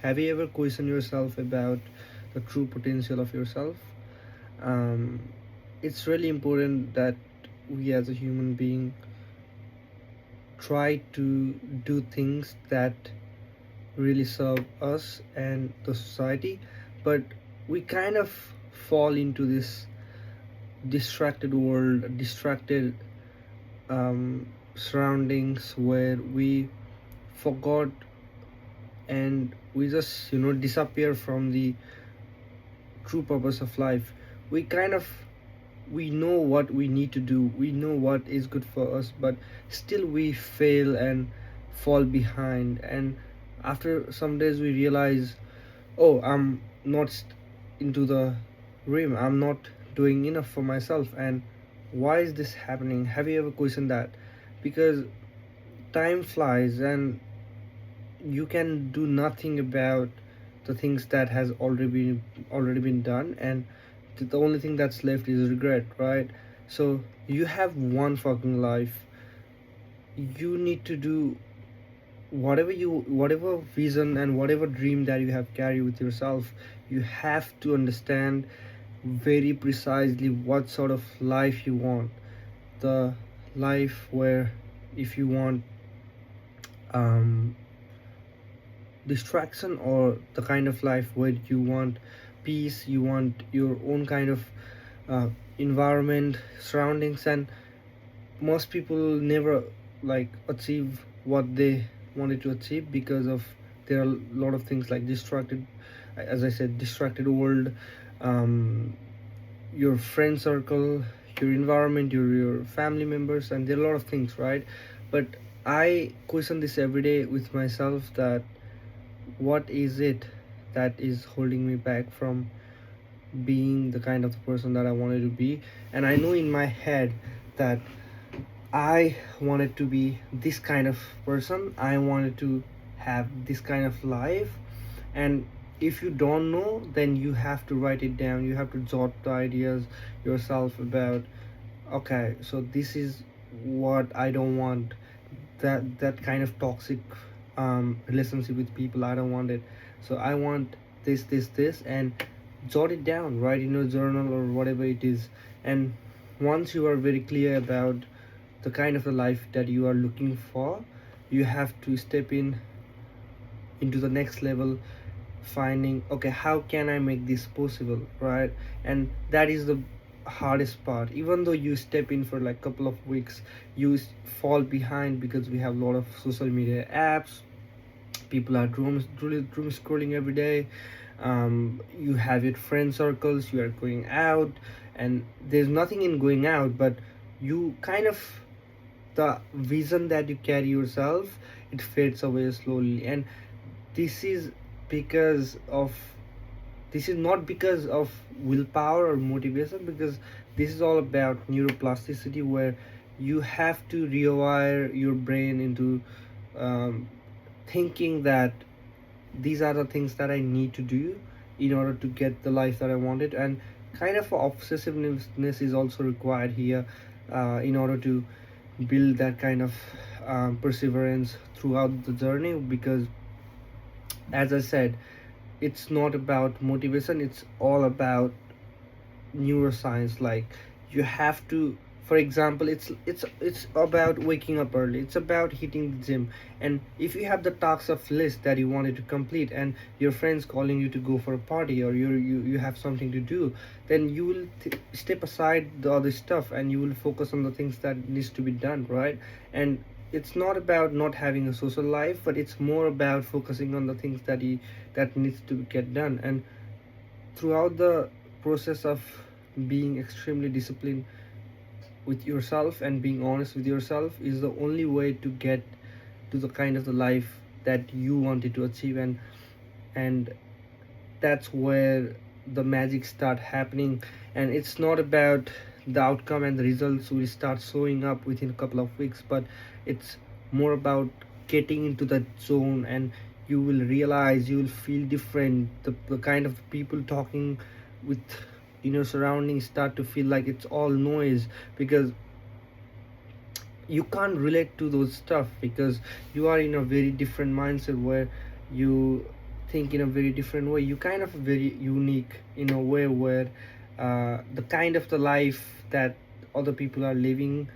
Have you ever questioned yourself about the true potential of yourself? Um, it's really important that we as a human being try to do things that really serve us and the society, but we kind of fall into this distracted world, distracted surroundings where we forgot and we just disappear from the true purpose of life. We kind of we know what we need to do, we know what is good for us, but still we fail and fall behind. And after some days we realize, oh, I'm not into the rim, I'm not doing enough for myself. And why is this happening? Have you ever questioned that? Because time flies and you can do nothing about the things that has already been done, and the only thing that's left is regret, right? So you have one fucking life. You need to do whatever vision and whatever dream that you have carried with yourself. You have to understand very precisely what sort of life you want. The life where, if you want um distraction, or the kind of life where you want peace, you want your own kind of uh, environment, surroundings. And most people never like achieve what they wanted to achieve because of there are a lot of things like distracted, as I said, distracted world, um, your friend circle, your environment, your family members, and there are a lot of things, right? But I question this every day with myself, that what is it that is holding me back from being the kind of person that I wanted to be. And I know in my head that I wanted to be this kind of person, I wanted to have this kind of life. And if you don't know, then you have to write it down, you have to jot the ideas yourself about, okay, so this is what I don't want. That kind of toxic relationship with people, I don't want it. So I want this, and jot it down, write in your journal or whatever it is. And once you are very clear about the kind of a life that you are looking for, you have to step into the next level, finding, okay, how can I make this possible, right? And that is the hardest part. Even though you step in for like couple of weeks, you fall behind because we have a lot of social media apps. People are doom scrolling every day. You have your friend circles, you are going out, and there's nothing in going out, but you kind of, the vision that you carry yourself, it fades away slowly. And this is because of, this is not because of willpower or motivation, because this is all about neuroplasticity, where you have to rewire your brain into um, thinking that these are the things that I need to do in order to get the life that I wanted. And kind of obsessiveness is also required here, in order to build that kind of perseverance throughout the journey. Because as I said, it's not about motivation, it's all about neuroscience. Like, you have to, for example, it's about waking up early, it's about hitting the gym. And if you have the tasks of list that you wanted to complete, and your friends calling you to go for a party, or you have something to do, then you will step aside the other stuff and you will focus on the things that needs to be done, right? And it's not about not having a social life, but it's more about focusing on the things that needs to get done. And throughout the process of being extremely disciplined with yourself and being honest with yourself is the only way to get to the kind of the life that you wanted to achieve. And that's where the magic start happening. And it's not about the outcome and the results will start showing up within a couple of weeks, but it's more about getting into that zone. And you will realize, you will feel different. The kind of people talking with your surroundings start to feel like it's all noise, because you can't relate to those stuff, because you are in a very different mindset where you think in a very different way. You kind of very unique in a way where the kind of the life that other people are living,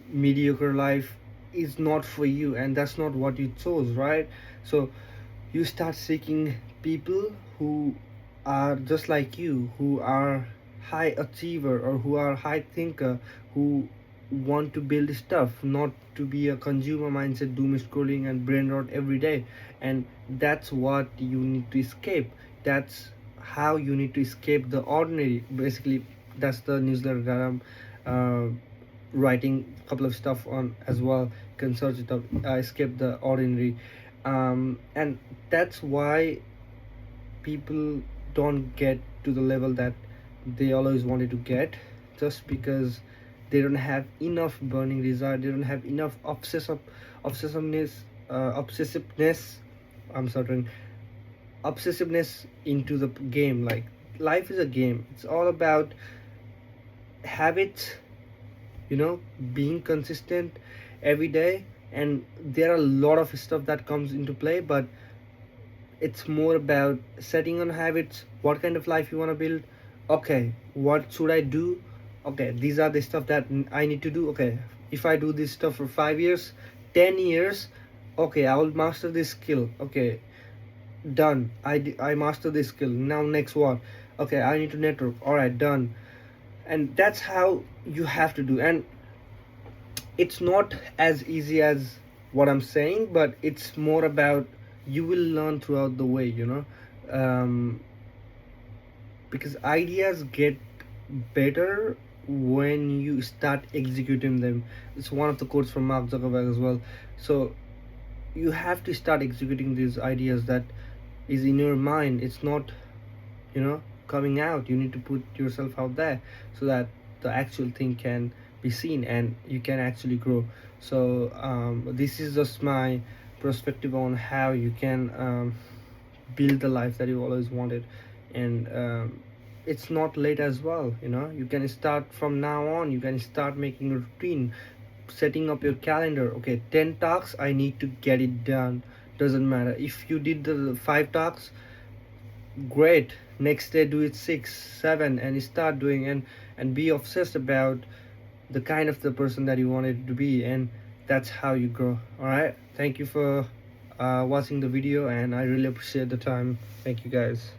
mediocre life, is not for you, and that's not what you chose, right? So you start seeking people who are just like you, who are high achiever or who are high thinker, who want to build stuff, not to be a consumer mindset, doom scrolling and brain rot every day. And that's what you need to escape. That's how you need to escape the ordinary. Basically, that's the newsletter that I'm writing a couple of stuff on as well. You can search it up, escape the ordinary. And that's why people don't get to the level that they always wanted to get, just because they don't have enough burning desire, they don't have enough obsessiveness obsessiveness I'm certain obsessiveness into the game. Like, life is a game, it's all about habits, being consistent every day. And there are a lot of stuff that comes into play, but it's more about setting on habits, what kind of life you want to build. Okay, what should I do? Okay, these are the stuff that I need to do. Okay, if I do this stuff for 5 years, 10 years, okay, I will master this skill. Okay, done. I master this skill. Now next what? Okay, I need to network. All right, done. And that's how you have to do. And it's not as easy as what I'm saying, but it's more about, you will learn throughout the way, um, because ideas get better when you start executing them. It's one of the quotes from Mark Zuckerberg as well. So you have to start executing these ideas that is in your mind. It's not, coming out. You need to put yourself out there so that the actual thing can be seen and you can actually grow. So this is just my perspective on how you can build the life that you always wanted. And it's not late as well. You can start from now on. You can start making a routine, setting up your calendar. Okay, 10 tasks, I need to get it done. Doesn't matter if you did the 5 tasks, great. Next day do it 6 7 and start doing. And be obsessed about the kind of the person that you wanted to be, and that's how you grow. All right, thank you for watching the video, and I really appreciate the time. Thank you, guys.